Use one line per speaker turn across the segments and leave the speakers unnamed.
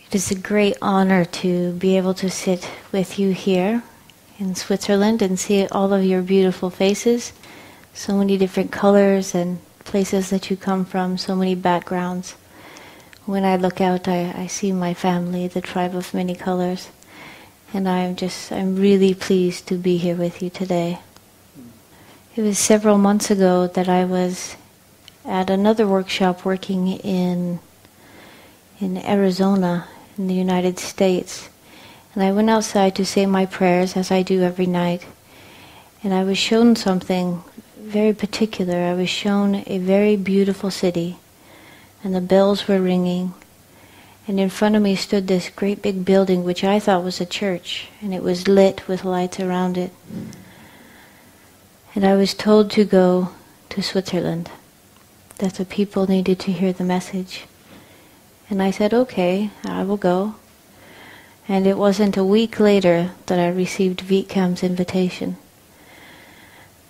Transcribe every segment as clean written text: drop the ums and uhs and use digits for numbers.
It is a great honor to be able to sit with you here in Switzerland and see all of your beautiful faces, so many different colors and places that you come from, so many backgrounds. When I look out, I see my family, the tribe of many colors, and I'm really pleased to be here with you today. It was several months ago that I was at another workshop working in Arizona, in the United States. And I went outside to say my prayers, as I do every night. And I was shown something very particular. I was shown a very beautiful city. And the bells were ringing. And in front of me stood this great big building, which I thought was a church. And it was lit with lights around it. And I was told to go to Switzerland, that the people needed to hear the message. And I said, okay, I will go. And it wasn't a week later that I received Vietkam's invitation.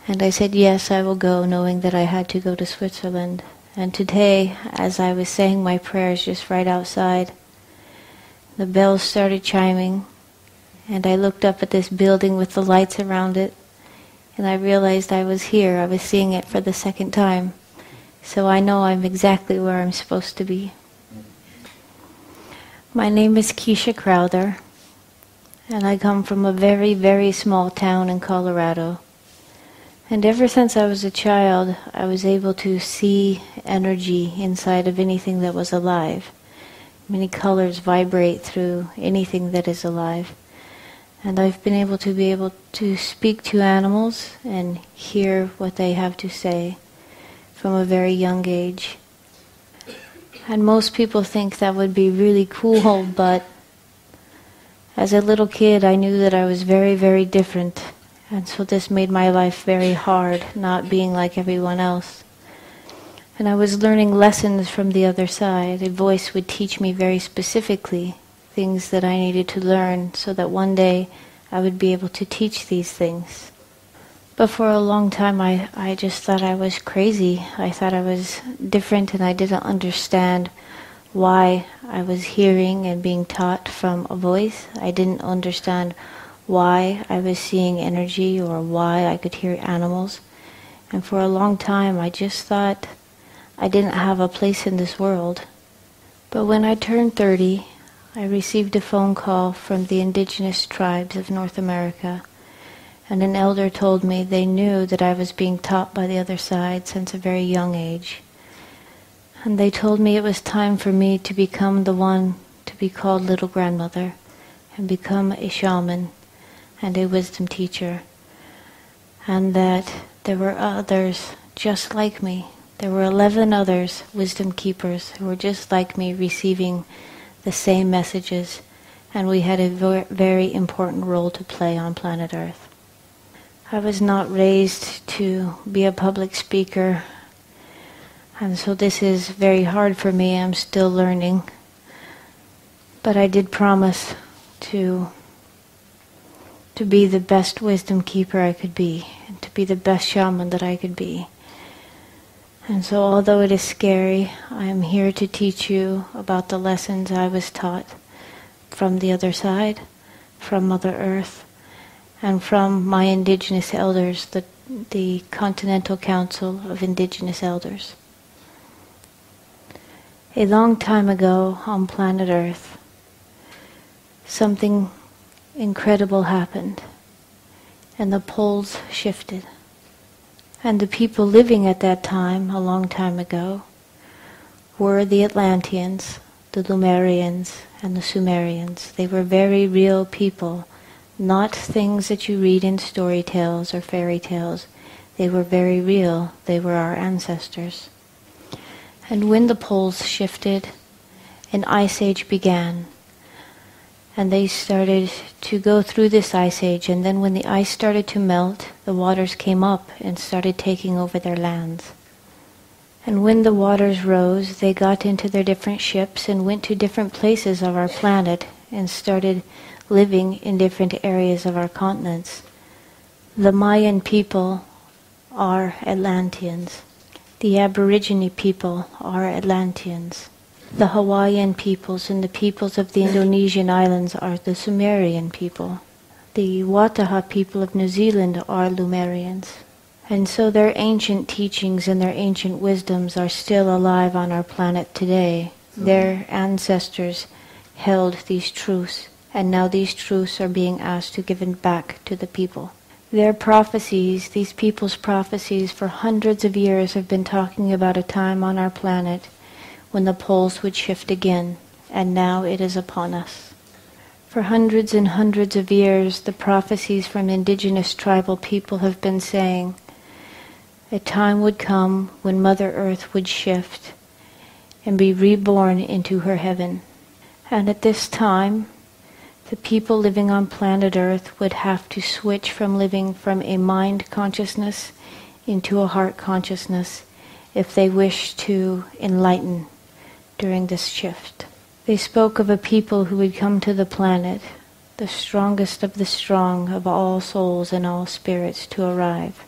And I said, yes, I will go, knowing that I had to go to Switzerland. And today, as I was saying my prayers just right outside, the bells started chiming, and I looked up at this building with the lights around it, and I realized I was here. I was seeing it for the second time. So I know I'm exactly where I'm supposed to be. My name is Keisha Crowther, and I come from a very, very small town in Colorado. And ever since I was a child, I was able to see energy inside of anything that was alive. Many colors vibrate through anything that is alive. And I've been able to speak to animals and hear what they have to say from a very young age. And most people think that would be really cool, but as a little kid I knew that I was very, very different. And so this made my life very hard, not being like everyone else. And I was learning lessons from the other side. A voice would teach me very specifically things that I needed to learn so that one day I would be able to teach these things. But for a long time I just thought I was crazy. I thought I was different, and I didn't understand why I was hearing and being taught from a voice. I didn't understand why I was seeing energy or why I could hear animals. And for a long time I just thought I didn't have a place in this world. But when I turned 30, I received a phone call from the indigenous tribes of North America, and an elder told me they knew that I was being taught by the other side since a very young age. And they told me it was time for me to become the one to be called little grandmother and become a shaman and a wisdom teacher, and that there were others just like me. There were 11 others, wisdom keepers, who were just like me, receiving the same messages, and we had a very important role to play on planet Earth. I was not raised to be a public speaker, and so this is very hard for me. I'm still learning. But I did promise to be the best wisdom keeper I could be, and to be the best shaman that I could be. And so although it is scary, I am here to teach you about the lessons I was taught from the other side, from Mother Earth, and from my indigenous elders, the Continental Council of Indigenous Elders. A long time ago on planet Earth, something incredible happened, and the poles shifted. And the people living at that time, a long time ago, were the Atlanteans, the Lemurians, and the Sumerians. They were very real people, not things that you read in story tales or fairy tales. They were very real. They were our ancestors. And when the poles shifted, an ice age began. And they started to go through this ice age, and then when the ice started to melt, the waters came up and started taking over their lands. And when the waters rose, they got into their different ships and went to different places of our planet and started living in different areas of our continents. The Mayan people are Atlanteans. The Aborigine people are Atlanteans. The Hawaiian peoples and the peoples of the Indonesian islands are the Sumerian people. The Wataha people of New Zealand are Lemurians. And so their ancient teachings and their ancient wisdoms are still alive on our planet today. Their ancestors held these truths, and now these truths are being asked to give it back to the people. Their prophecies, these people's prophecies for hundreds of years have been talking about a time on our planet when the poles would shift again, and now it is upon us. For hundreds and hundreds of years, the prophecies from indigenous tribal people have been saying a time would come when Mother Earth would shift and be reborn into her heaven. And at this time, the people living on planet Earth would have to switch from living from a mind consciousness into a heart consciousness if they wish to enlighten during this shift. They spoke of a people who would come to the planet, the strongest of the strong of all souls and all spirits to arrive.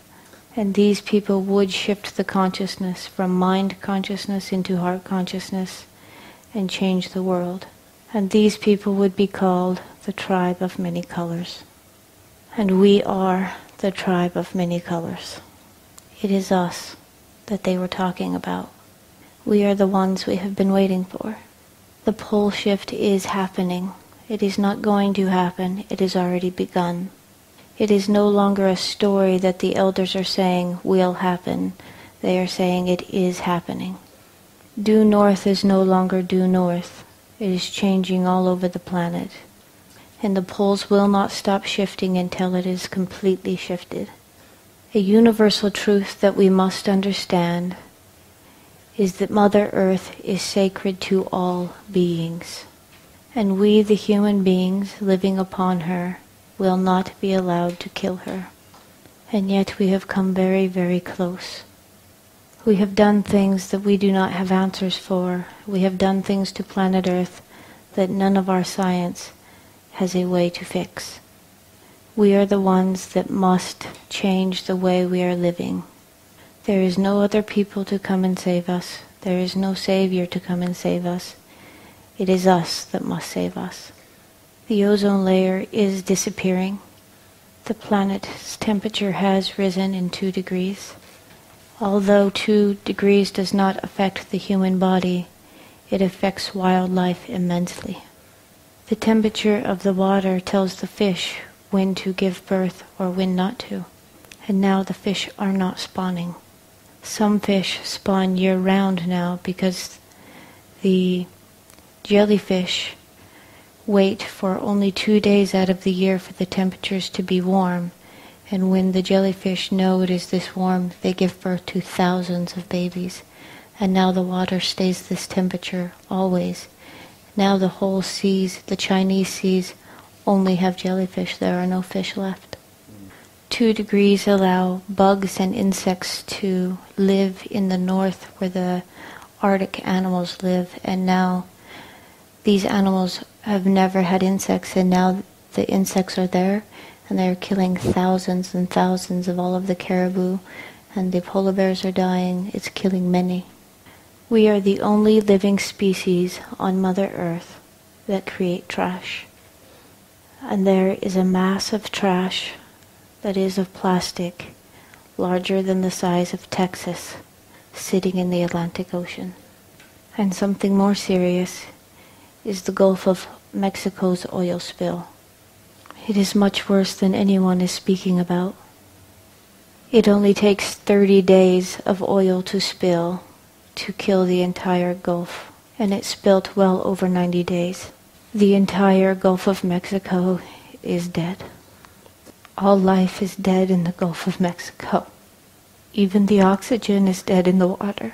And these people would shift the consciousness from mind consciousness into heart consciousness and change the world. And these people would be called the tribe of many colors. And we are the tribe of many colors. It is us that they were talking about. We are the ones we have been waiting for. The pole shift is happening. It is not going to happen. It has already begun. It is no longer a story that the elders are saying will happen. They are saying it is happening. Due north is no longer due north. It is changing all over the planet. And the poles will not stop shifting until it is completely shifted. A universal truth that we must understand is that Mother Earth is sacred to all beings. And we, the human beings living upon her, will not be allowed to kill her. And yet we have come very, very close. We have done things that we do not have answers for. We have done things to planet Earth that none of our science has a way to fix. We are the ones that must change the way we are living. There is no other people to come and save us. There is no Savior to come and save us. It is us that must save us. The ozone layer is disappearing. The planet's temperature has risen in 2 degrees. Although 2 degrees does not affect the human body, it affects wildlife immensely. The temperature of the water tells the fish when to give birth or when not to. And now the fish are not spawning. Some fish spawn year-round now because the jellyfish wait for only 2 days out of the year for the temperatures to be warm. And when the jellyfish know it is this warm, they give birth to thousands of babies. And now the water stays this temperature always. Now the whole seas, the Chinese seas, only have jellyfish. There are no fish left. 2 degrees allow bugs and insects to live in the north where the Arctic animals live. And now these animals have never had insects, and now the insects are there, and they're killing thousands and thousands of all of the caribou, and the polar bears are dying. It's killing many. We are the only living species on Mother Earth that create trash. And there is a mass of trash that is of plastic, larger than the size of Texas, sitting in the Atlantic Ocean. And something more serious is the Gulf of Mexico's oil spill. It is much worse than anyone is speaking about. It only takes 30 days of oil to spill to kill the entire Gulf, and it spilt well over 90 days. The entire Gulf of Mexico is dead. All life is dead in the Gulf of Mexico. Even the oxygen is dead in the water.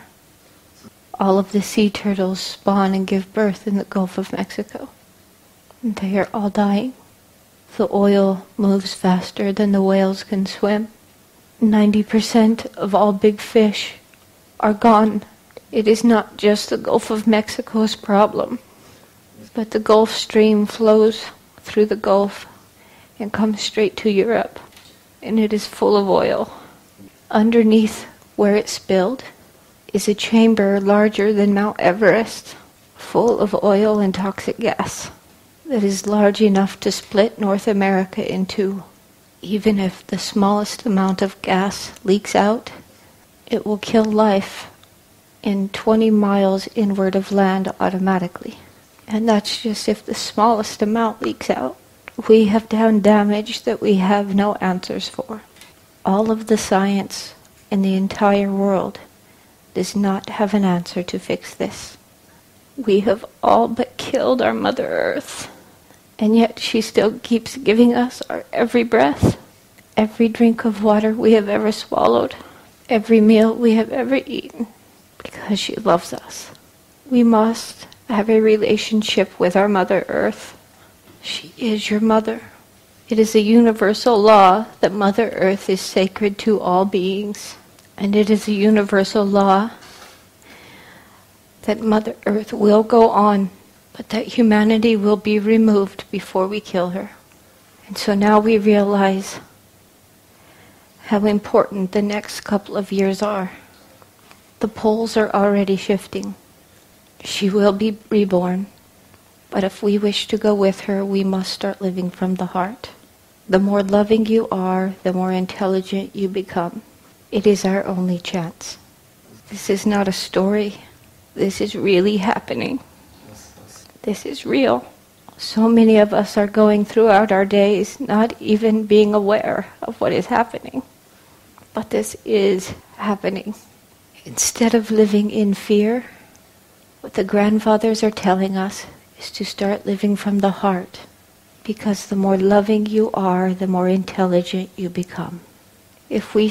All of the sea turtles spawn and give birth in the Gulf of Mexico. And they are all dying. The oil moves faster than the whales can swim. 90% of all big fish are gone. It is not just the Gulf of Mexico's problem, but the Gulf Stream flows through the Gulf and comes straight to Europe, and it is full of oil. Underneath where it spilled is a chamber larger than Mount Everest. full of oil and toxic gas that is large enough to split North America in two. Even if the smallest amount of gas leaks out, it will kill life in 20 miles inward of land automatically. And that's just if the smallest amount leaks out. We have done damage that we have no answers for. All of the science in the entire world does not have an answer to fix this. We have all but killed our Mother Earth, and yet she still keeps giving us our every breath, every drink of water we have ever swallowed, every meal we have ever eaten, because she loves us. We must have a relationship with our Mother Earth. She is your mother. It is a universal law that Mother Earth is sacred to all beings. And it is a universal law that Mother Earth will go on, but that humanity will be removed before we kill her. And so now we realize how important the next couple of years are. The poles are already shifting. She will be reborn. But if we wish to go with her, we must start living from the heart. The more loving you are, the more intelligent you become. It is our only chance. This is not a story. This is really happening. This is real. So many of us are going throughout our days not even being aware of what is happening. But this is happening. Instead of living in fear, what the grandfathers are telling us is to start living from the heart, because the more loving you are, the more intelligent you become. If we